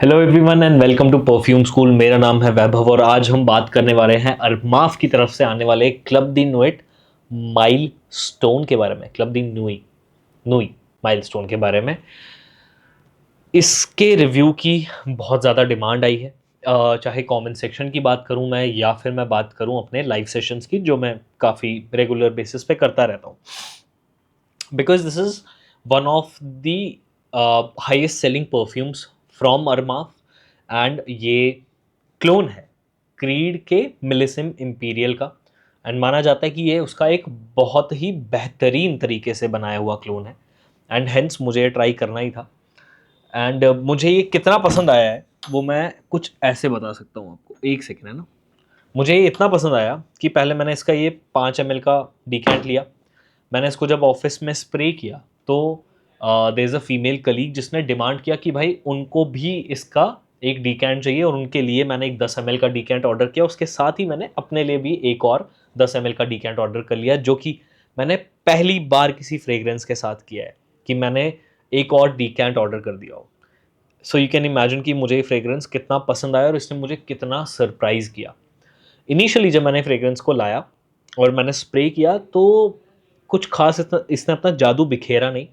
Hello everyone and welcome to perfume school. मेरा नाम है वैभव और आज हम बात करने वाले हैं अरमाफ की तरफ से आने वाले क्लब दी नुइट माइल स्टोन के बारे में। क्लब दी नुई नुई माइल स्टोन के बारे में। इसके रिव्यू की बहुत ज़्यादा डिमांड आई है। चाहे कमेंट सेक्शन की बात करूं मैं या फिर मैं बात करूं अपने लाइव सेशंस की, जो मैं काफ़ी रेगुलर बेसिस पे करता रहता हूं, because this is one of the highest selling perfumes from अरमाफ। And ये क्लोन है क्रीड के मिलिसिम इंपीरियल का। एंड माना जाता है कि ये उसका एक बहुत ही बेहतरीन तरीके से बनाया हुआ क्लोन है। एंड हेंस मुझे ये ट्राई करना ही था। एंड मुझे ये कितना पसंद आया है वो मैं कुछ ऐसे बता सकता हूँ आपको। एक सेकेंड है ना। मुझे ये इतना पसंद आया कि पहले मैंने इसका ये 5 ml का डिकेंट लिया। मैंने इसको जब ऑफिस में स्प्रे किया तो there is a female colleague जिसने डिमांड किया कि भाई उनको भी इसका एक डिकेंट चाहिए, और उनके लिए मैंने एक 10 ml का डिकेंट ऑर्डर किया। उसके साथ ही मैंने अपने लिए भी एक और 10 ml का डिकेंट ऑर्डर कर लिया, जो कि मैंने पहली बार किसी फ्रेग्रेंस के साथ किया है कि मैंने एक और डिकेंट ऑर्डर कर दिया हो। सो यू कैन इमेजिन कि मुझे ये फ्रेग्रेंस कितना पसंद आया और इसने मुझे कितना सरप्राइज़ किया। इनिशियली जब मैंने फ्रेग्रेंस को लाया और मैंने स्प्रे किया तो कुछ खास इसने अपना जादू बिखेरा नहीं।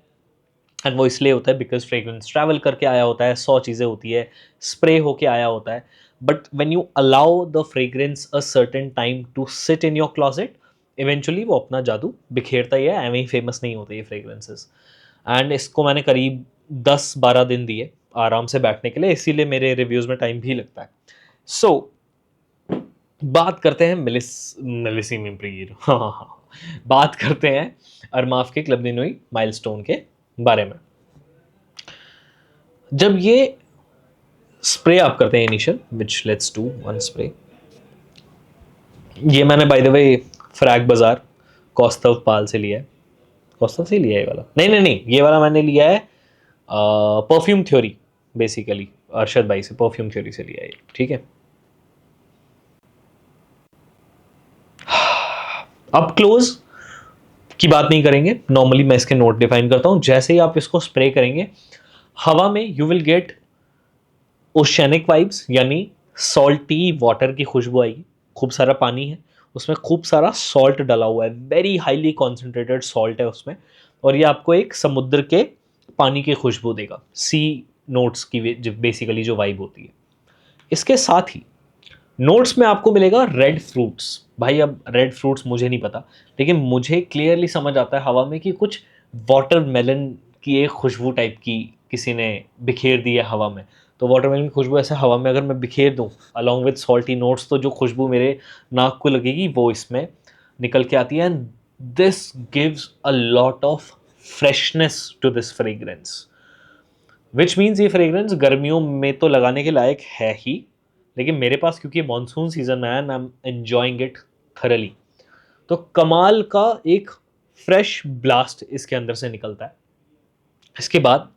एंड वो इसलिए होता है बिकॉज फ्रेग्रेंस ट्रैवल करके आया होता है, 100 चीज़ें होती है, स्प्रे होके आया होता है। But when you allow the fragrance a certain time to sit in your closet, eventually वो अपना जादू बिखेरता ही है। एवं ही फेमस नहीं होते ये फ्रेग्रेंसेस। एंड इसको मैंने करीब 10-12 दिन दिए आराम से बैठने के लिए, इसीलिए मेरे रिव्यूज़ में टाइम भी लगता है। सो बात करते हैं मिलिसिम इम्प्रीर। हाँ हाँ हाँ, बात करते हैं अरमाफ के क्लब दी नुई माइलस्टोन के बारे में। जब ये स्प्रे आप करते हैं initial, which let's do one spray. ये मैंने बाय द वे फ्रैग बाजार कौस्तव पाल से लिया है। कौस्तव से लिया है ये वाला? नहीं नहीं नहीं, ये वाला मैंने लिया है परफ्यूम थ्योरी, बेसिकली अरशद भाई से परफ्यूम थ्योरी से लिया है ये, ठीक है। अब क्लोज की बात नहीं करेंगे, नॉर्मली मैं इसके नोट डिफाइन करता हूं। जैसे ही आप इसको स्प्रे करेंगे हवा में, you will get oceanic vibes, यानी सॉल्टी वाटर की खुशबू आएगी। खूब सारा पानी है उसमें, खूब सारा सॉल्ट डला हुआ है, वेरी हाईली कॉन्सेंट्रेटेड सॉल्ट है उसमें। और ये आपको एक समुद्र के पानी की खुशबू देगा, सी नोट्स की बेसिकली जो वाइब होती है। इसके साथ ही नोट्स में आपको मिलेगा रेड फ्रूट्स। भाई अब रेड फ्रूट्स मुझे नहीं पता, लेकिन मुझे क्लियरली समझ आता है हवा में कि कुछ वाटरमेलन की एक खुशबू टाइप की किसी ने बिखेर दी है हवा में। तो वाटरमेलन की खुशबू ऐसे हवा में अगर मैं बिखेर दूँ अलॉन्ग विद सॉल्टी नोट्स, तो जो खुशबू मेरे नाक को लगेगी वो इसमें निकल के आती है। And this gives a lot of freshness to this fragrance, which means ये फ्रेग्रेंस गर्मियों में तो लगाने के लायक है ही, लेकिन मेरे पास क्योंकि मानसून सीजन में है and I am enjoying it thoroughly, तो कमाल का एक फ्रेश ब्लास्ट इसके अंदर से निकलता है। इसके बाद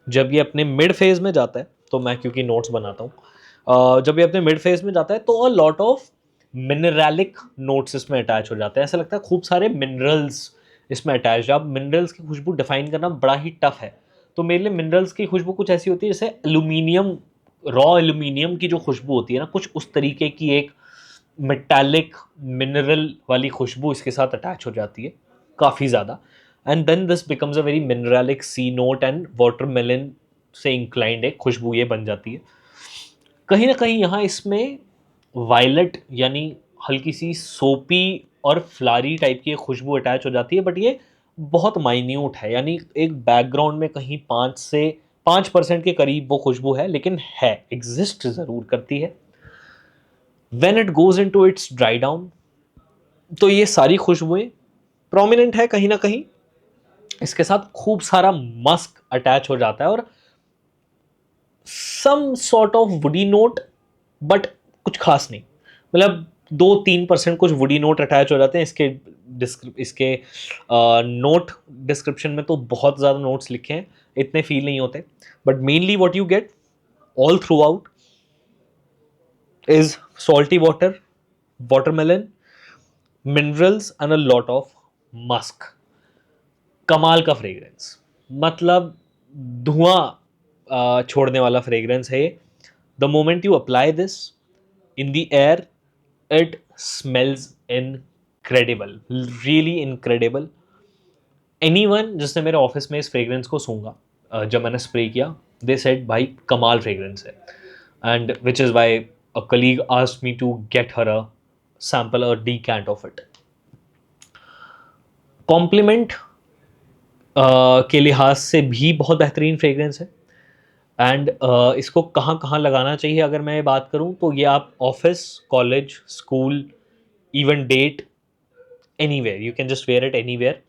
जब ये अपने मिड फेज में जाता है, तो मैं क्योंकि नोट्स बनाता हूँ, जब ये अपने मिड फेज में जाता है तो अ लॉट ऑफ मिनरलिक नोट्स इसमें अटैच हो जाते हैं। ऐसा लगता है खूब सारे मिनरल्स इसमें अटैच। अब मिनरल्स की खुशबू डिफाइन करना बड़ा ही टफ है, तो मेरे लिए मिनरल्स की खुशबू कुछ ऐसी होती है जैसे एल्यूमिनियम, रॉ एल्यूमिनियम की जो खुशबू होती है ना, कुछ उस तरीके की एक मेटालिक मिनरल वाली खुशबू इसके साथ अटैच हो जाती है काफ़ी ज़्यादा। And then this becomes a very mineralic sea note and watermelon से इंक्लाइंड एक खुशबू ये बन जाती है। कहीं ना कहीं यहाँ इसमें वायलेट यानी हल्की सी सोपी और फ्लारी टाइप की एक खुशबू अटैच हो जाती है, बट ये बहुत माइन्यूट है, यानी एक बैकग्राउंड में कहीं 5% के करीब वो खुशबू है, लेकिन है, एग्जिस्ट ज़रूर करती है। When it goes into its dry down, तो ये सारी खुशबुएं प्रोमिनेंट है कहीं ना कहीं। इसके साथ खूब सारा मस्क अटैच हो जाता है और some sort of woody note, but कुछ खास नहीं। मतलब 2-3% कुछ वुडी नोट अटैच हो जाते हैं इसके नोट डिस्क्रिप्शन में तो बहुत ज़्यादा नोट्स लिखे हैं, इतने फील नहीं होते। But mainly what you get all through out is salty water, watermelon, minerals and a lot of Musk. कमाल का फ्रेग्रेंस, मतलब धुआं छोड़ने वाला फ्रेग्रेंस है ये। The moment you apply this in the air, it smells incredible, really incredible. Anyone जिसने मेरे ऑफिस में इस फ्रेग्रेंस को सूंघा, जब मैंने स्प्रे किया, दे सेड भाई कमाल फ्रेग्रेंस है. And which is why a colleague asked me to get her a sample और डीकैंट ऑफ इट. कॉम्प्लीमेंट के लिहाज से भी बहुत बेहतरीन फ्रेग्रेंस है. एंड इसको कहाँ कहाँ लगाना चाहिए अगर मैं बात करूँ, तो ये आप office, college, school, even date, anywhere, you can just wear it anywhere.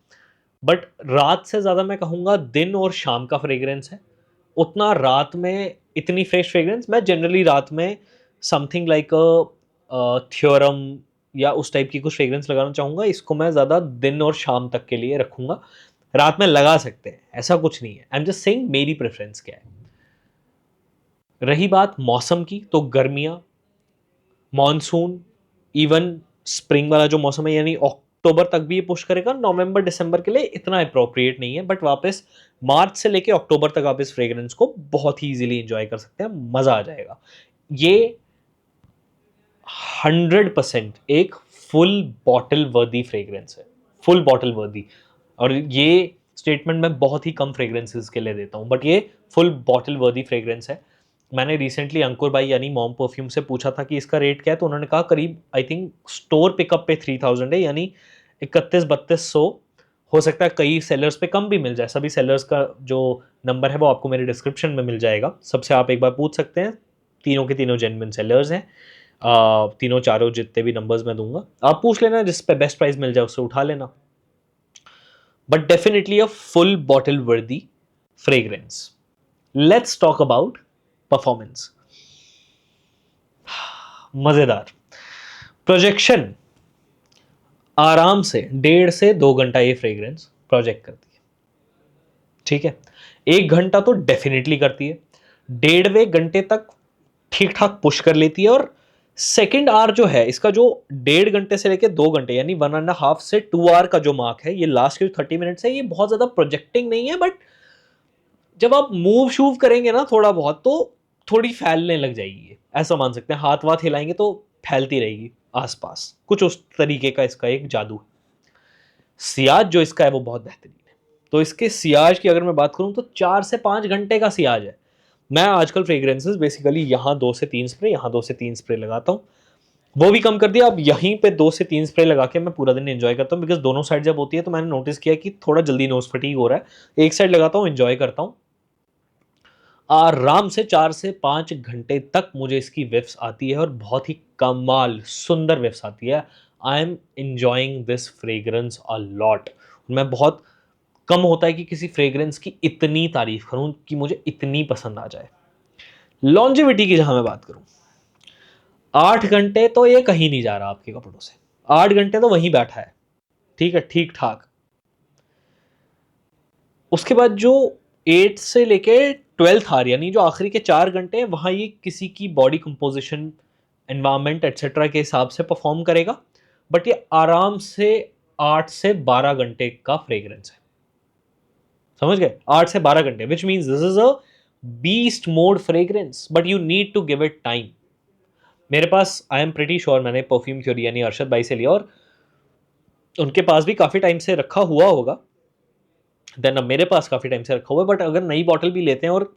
But रात से ज़्यादा मैं कहूँगा दिन और शाम का फ्रेग्रेंस है. उतना रात में इतनी फ्रेश फ्रेग्रेंस मैं जनरली रात में समथिंग लाइक थ्योरम या उस टाइप की कुछ फ्रेग्रेंस लगाना चाहूँगा. इसको मैं ज़्यादा दिन और शाम तक के लिए रखूँगा. रात में लगा सकते हैं, ऐसा कुछ नहीं है. आई एम जस्ट सेइंग मेरी प्रेफरेंस क्या है. रही बात मौसम की, तो गर्मियाँ, मॉनसून, इवन स्प्रिंग वाला जो मौसम है, यानी अक्टूबर तक भी ये पुश करेगा. नवंबर दिसंबर के लिए इतना अप्रोप्रिएट नहीं है, बट वापस मार्च से लेके अक्टूबर तक आप इस फ्रेग्रेंस को बहुत ही इजीली एंजॉय कर सकते हैं. मज़ा आ जाएगा. ये 100% एक फुल बॉटल वर्दी फ्रेग्रेंस है, फुल बॉटल वर्दी. और ये स्टेटमेंट मैं बहुत ही कम फ्रेग्रेंसेस के लिए देता हूँ, बट ये फुल बॉटल वर्दी फ्रेग्रेंस है. मैंने रिसेंटली अंकुर भाई यानी मॉम परफ्यूम से पूछा था कि इसका रेट क्या है, तो उन्होंने कहा करीब आई थिंक स्टोर पिकअप पे 3000 है, यानी 31-3200. हो सकता है कई सेलर्स पे कम भी मिल जाए. सभी सेलर्स का जो नंबर है वो आपको मेरे डिस्क्रिप्शन में मिल जाएगा. सबसे आप एक बार पूछ सकते हैं. तीनों के तीनों जेन्युइन सेलर्स हैं. तीनों चारों जितने भी नंबर्स मैं दूंगा आप पूछ लेना, जिस पे बेस्ट प्राइस मिल जाए उससे उठा लेना. But definitely a full bottle worthy fragrance. Let's talk about performance. मजेदार प्रोजेक्शन. आराम से 1.5 से 2 घंटा ये फ्रेग्रेंस प्रोजेक्ट करती है. ठीक है, 1 घंटा तो डेफिनेटली करती है. 1.5 घंटे तक ठीक ठाक पुश कर लेती है. और सेकेंड आर जो है इसका, जो 1.5 घंटे से लेकर 2 घंटे, यानी 1.5 से 2 आवर का जो मार्क है, ये लास्ट के 30 मिनट्स है, ये बहुत ज्यादा प्रोजेक्टिंग नहीं है. बट जब आप मूव शूव करेंगे ना थोड़ा बहुत, तो थोड़ी फैलने लग जाएगी. ऐसा मान सकते हैं, हाथ वाथ हिलाएंगे तो फैलती रहेगी आसपास. कुछ उस तरीके का इसका एक जादू है. सियाज जो इसका है वो बहुत बेहतरीन है. तो इसके सियाज की अगर मैं बात करूं, तो 4 से 5 घंटे का सियाज है. मैं आजकल फ्रेग्रेंसेस बेसिकली यहाँ 2 से 3 स्प्रे, यहाँ 2 से 3 स्प्रे लगाता हूँ. वो भी कम कर दिया. अब यहीं पे 2 से 3 स्प्रे लगा के मैं पूरा दिन एंजॉय करता हूँ, बिकॉज दोनों साइड जब होती है तो मैंने नोटिस किया कि थोड़ा जल्दी नोज फटीग हो रहा है. एक साइड लगाता हूँ, एंजॉय करता हूँ. आराम से 4 से 5 घंटे तक मुझे इसकी विफ्स आती है, और बहुत ही कमाल सुंदर विफ्स आती है. I am enjoying this fragrance a lot. मैं बहुत कम होता है कि किसी फ्रेग्रेंस की इतनी तारीफ करूं कि मुझे इतनी पसंद आ जाए. लॉन्जेविटी की जहां मैं बात करूं, 8 घंटे तो ये कहीं नहीं जा रहा आपके कपड़ों से. 8 घंटे तो वहीं बैठा है. ठीक है, ठीक ठाक. उसके बाद जो 8 से लेके 12th आवर, यानी जो आखिरी के 4 घंटे हैं, वहां ये किसी की बॉडी कंपोजिशन, एनवायरमेंट एटसेट्रा के हिसाब से परफॉर्म करेगा. बट ये आराम से 8 से 12 घंटे का फ्रेग्रेंस है. समझ गए, 8 से 12 घंटे, which means this is a beast mode fragrance, but you need to give it time. मेरे पास, आई एम प्रिटी श्योर, मैंने परफ्यूम थ्योरी यानी अरशद भाई से लिया, और उनके पास भी काफी टाइम से रखा हुआ होगा. देन अब मेरे पास काफी टाइम से रखा हुआ है. बट अगर नई बॉटल भी लेते हैं, और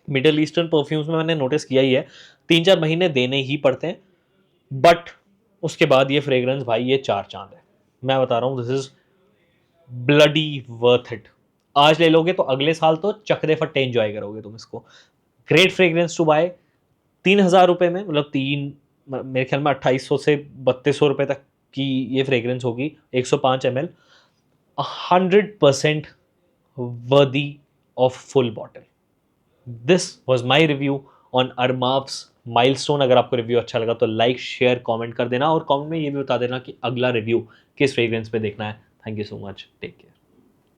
मिडल ईस्टर्न परफ्यूम्स में मैंने नोटिस किया ही है, 3-4 महीने देने ही पड़ते हैं. बट उसके बाद ये फ्रेग्रेंस भाई, ये 4 चांद है. मैं बता रहा हूँ, this is bloody worth it. आज ले लोगे तो अगले साल तो चकरे फट्टे एंजॉय करोगे तुम इसको. Great fragrance to bye. 3,000 रुपये में, मतलब मेरे ख्याल में 2800 से 3200 रुपये तक की ये फ्रेग्रेंस होगी. 105 ml, 100% worthy of full bottle. This was my review on Armaf's Milestone. अगर आपको रिव्यू अच्छा लगा तो लाइक, शेयर, कमेंट कर देना, और कमेंट में ये भी बता देना कि अगला रिव्यू किस फ्रेग्रेंस पे देखना है. Thank you so much. Take care.